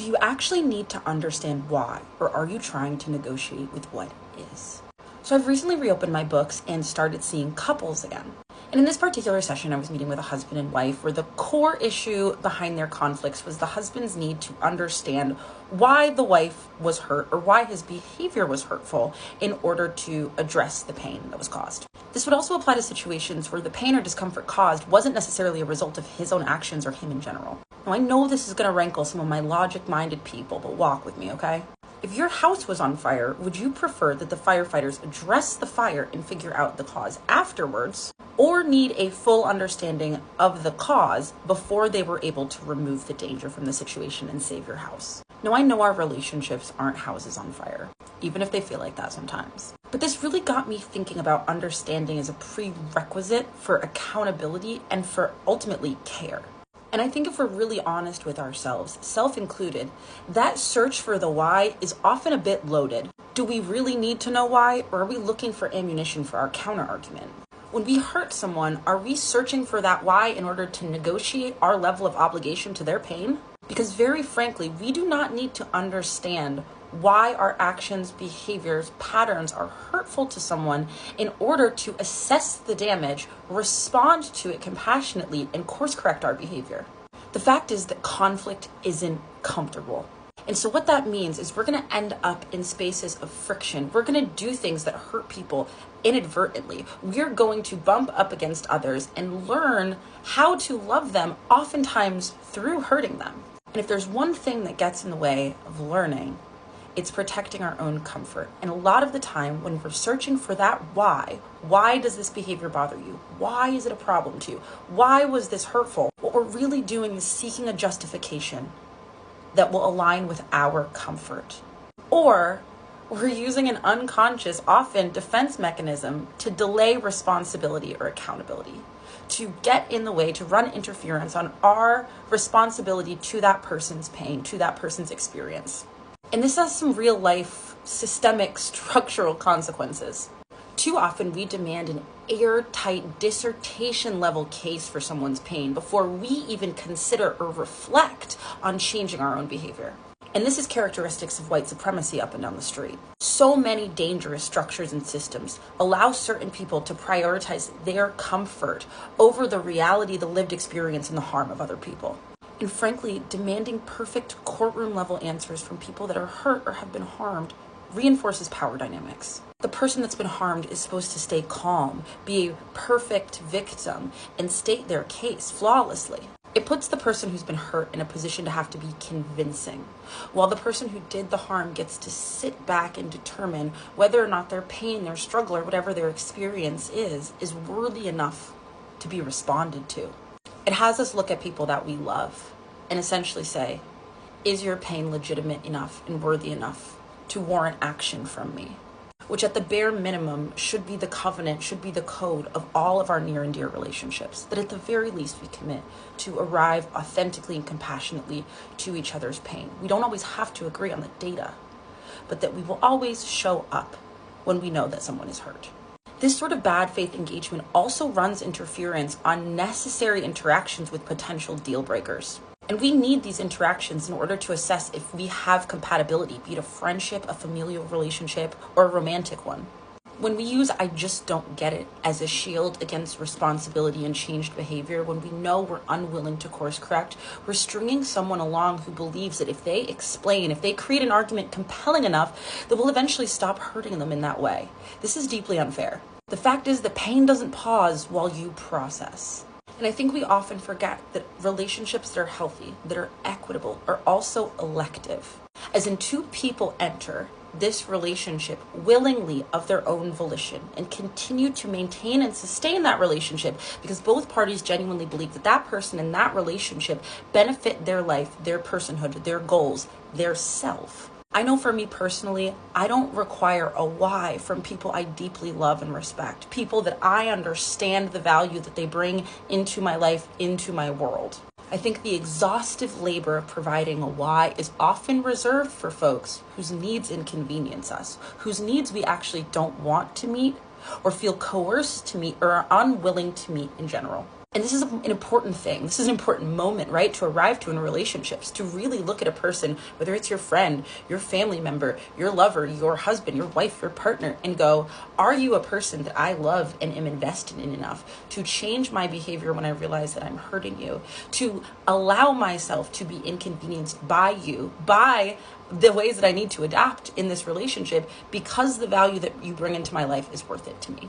Do you actually need to understand why, or are you trying to negotiate with what is? So I've recently reopened my books and started seeing couples again. And in this particular session, I was meeting with a husband and wife where the core issue behind their conflicts was the husband's need to understand why the wife was hurt or why his behavior was hurtful in order to address the pain that was caused. This would also apply to situations where the pain or discomfort caused wasn't necessarily a result of his own actions or him in general. Now, I know this is going to rankle some of my logic-minded people, but walk with me, okay? If your house was on fire, would you prefer that the firefighters address the fire and figure out the cause afterwards, or need a full understanding of the cause before they were able to remove the danger from the situation and save your house? Now, I know our relationships aren't houses on fire, even if they feel like that sometimes. But this really got me thinking about understanding as a prerequisite for accountability and for ultimately care. And I think if we're really honest with ourselves, self included, that search for the why is often a bit loaded. Do we really need to know why, or are we looking for ammunition for our counter argument? When we hurt someone, are we searching for that why in order to negotiate our level of obligation to their pain? Because very frankly, we do not need to understand why our actions, behaviors, patterns are hurtful to someone in order to assess the damage, respond to it compassionately, and course correct our behavior. The fact is that conflict isn't comfortable. And so what that means is we're going to end up in spaces of friction. We're going to do things that hurt people inadvertently. We're going to bump up against others and learn how to love them, oftentimes through hurting them. And if there's one thing that gets in the way of learning, it's protecting our own comfort. And a lot of the time when we're searching for that why does this behavior bother you? Why is it a problem to you? Why was this hurtful? What we're really doing is seeking a justification that will align with our comfort. Or we're using an unconscious, often defense mechanism to delay responsibility or accountability, to get in the way, to run interference on our responsibility to that person's pain, to that person's experience. And this has some real life, systemic, structural consequences. Too often we demand an airtight dissertation level case for someone's pain before we even consider or reflect on changing our own behavior. And this is characteristics of white supremacy up and down the street. So many dangerous structures and systems allow certain people to prioritize their comfort over the reality, the lived experience, and the harm of other people. And frankly, demanding perfect courtroom level answers from people that are hurt or have been harmed reinforces power dynamics. The person that's been harmed is supposed to stay calm, be a perfect victim, and state their case flawlessly. It puts the person who's been hurt in a position to have to be convincing, while the person who did the harm gets to sit back and determine whether or not their pain, their struggle, or whatever their experience is worthy enough to be responded to. It has us look at people that we love and essentially say, is your pain legitimate enough and worthy enough to warrant action from me? Which at the bare minimum should be the covenant, should be the code of all of our near and dear relationships, that at the very least we commit to arrive authentically and compassionately to each other's pain. We don't always have to agree on the data, but that we will always show up when we know that someone is hurt. This sort of bad faith engagement also runs interference on necessary interactions with potential deal breakers. And we need these interactions in order to assess if we have compatibility, be it a friendship, a familial relationship, or a romantic one. When we use "I just don't get it" as a shield against responsibility and changed behavior, when we know we're unwilling to course correct, we're stringing someone along who believes that if they explain, if they create an argument compelling enough, that we'll eventually stop hurting them in that way. This is deeply unfair. The fact is that pain doesn't pause while you process. And I think we often forget that relationships that are healthy, that are equitable, are also elective. As in, two people enter this relationship willingly of their own volition and continue to maintain and sustain that relationship because both parties genuinely believe that that person and that relationship benefit their life, their personhood, their goals, their self. I know for me personally, I don't require a why from people I deeply love and respect, people that I understand the value that they bring into my life, into my world. I think the exhaustive labor of providing a why is often reserved for folks whose needs inconvenience us, whose needs we actually don't want to meet or feel coerced to meet or are unwilling to meet in general. And this is an important thing. This is an important moment, right, to arrive to in relationships, to really look at a person, whether it's your friend, your family member, your lover, your husband, your wife, your partner, and go, are you a person that I love and am invested in enough to change my behavior when I realize that I'm hurting you, to allow myself to be inconvenienced by you, by the ways that I need to adapt in this relationship, because the value that you bring into my life is worth it to me.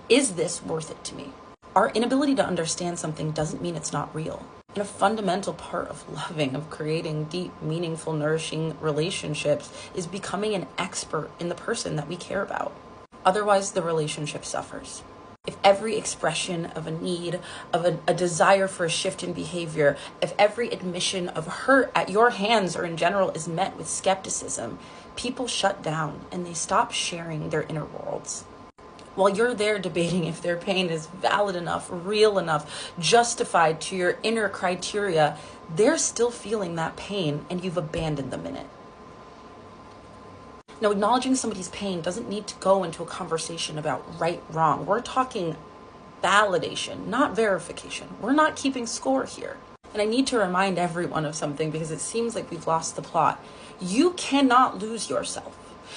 Is this worth it to me? Our inability to understand something doesn't mean it's not real. And a fundamental part of loving, of creating deep, meaningful, nourishing relationships is becoming an expert in the person that we care about. Otherwise, the relationship suffers. If every expression of a need, of a desire for a shift in behavior, if every admission of hurt at your hands or in general is met with skepticism, people shut down and they stop sharing their inner worlds. While you're there debating if their pain is valid enough, real enough, justified to your inner criteria, they're still feeling that pain and you've abandoned them in it. Now, acknowledging somebody's pain doesn't need to go into a conversation about right, wrong. We're talking validation, not verification. We're not keeping score here. And I need to remind everyone of something because it seems like we've lost the plot. You cannot lose yourself.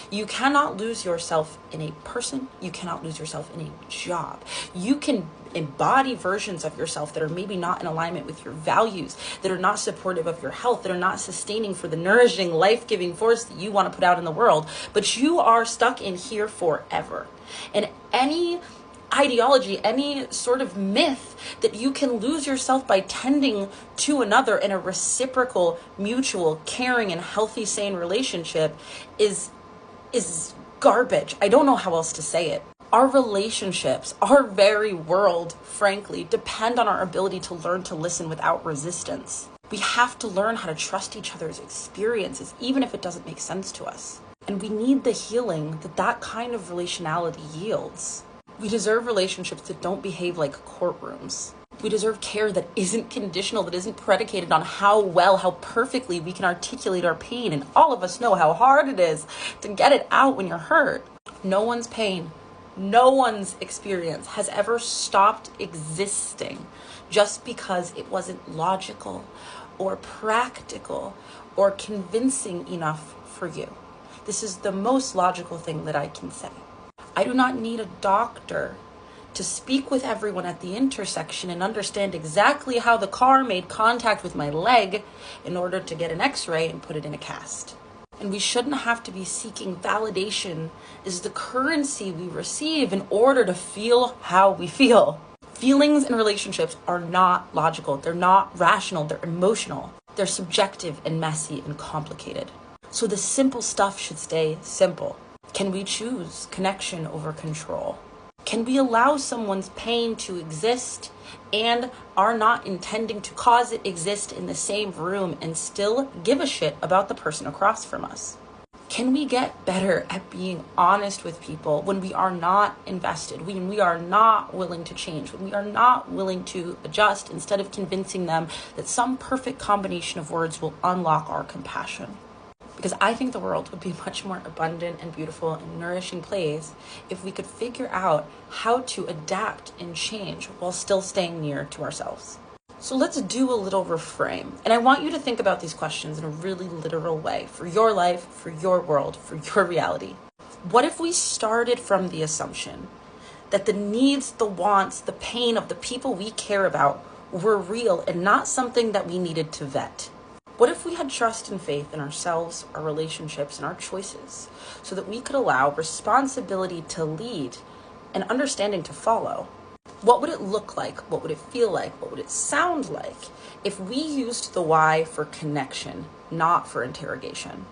You cannot lose yourself in a person. You cannot lose yourself in a job. You can embody versions of yourself that are maybe not in alignment with your values, that are not supportive of your health, that are not sustaining for the nourishing, life-giving force that you want to put out in the world, but you are stuck in here forever. And any ideology, any sort of myth that you can lose yourself by tending to another in a reciprocal, mutual, caring, and healthy, sane relationship is garbage. I don't know how else to say it. Our relationships, our very world, frankly, depend on our ability to learn to listen without resistance. We have to learn how to trust each other's experiences, even if it doesn't make sense to us. And we need the healing that kind of relationality yields. We deserve relationships that don't behave like courtrooms. We deserve care that isn't conditional, that isn't predicated on how perfectly we can articulate our pain. And all of us know how hard it is to get it out when you're hurt. No one's pain, no one's experience has ever stopped existing just because it wasn't logical or practical or convincing enough for you. This is the most logical thing that I can say. I do not need a doctor to speak with everyone at the intersection and understand exactly how the car made contact with my leg in order to get an x-ray and put it in a cast. And we shouldn't have to be seeking validation as the currency we receive in order to feel how we feel. Feelings in relationships are not logical. They're not rational. They're emotional. They're subjective and messy and complicated. So the simple stuff should stay simple. Can we choose connection over control? Can we allow someone's pain to exist and are not intending to cause it exist in the same room and still give a shit about the person across from us? Can we get better at being honest with people when we are not invested, when we are not willing to change, when we are not willing to adjust, instead of convincing them that some perfect combination of words will unlock our compassion? Because I think the world would be a much more abundant and beautiful and nourishing place if we could figure out how to adapt and change while still staying near to ourselves. So let's do a little reframe. And I want you to think about these questions in a really literal way for your life, for your world, for your reality. What if we started from the assumption that the needs, the wants, the pain of the people we care about were real and not something that we needed to vet? What if we had trust and faith in ourselves, our relationships, and our choices so that we could allow responsibility to lead and understanding to follow? What would it look like? What would it feel like? What would it sound like if we used the why for connection, not for interrogation?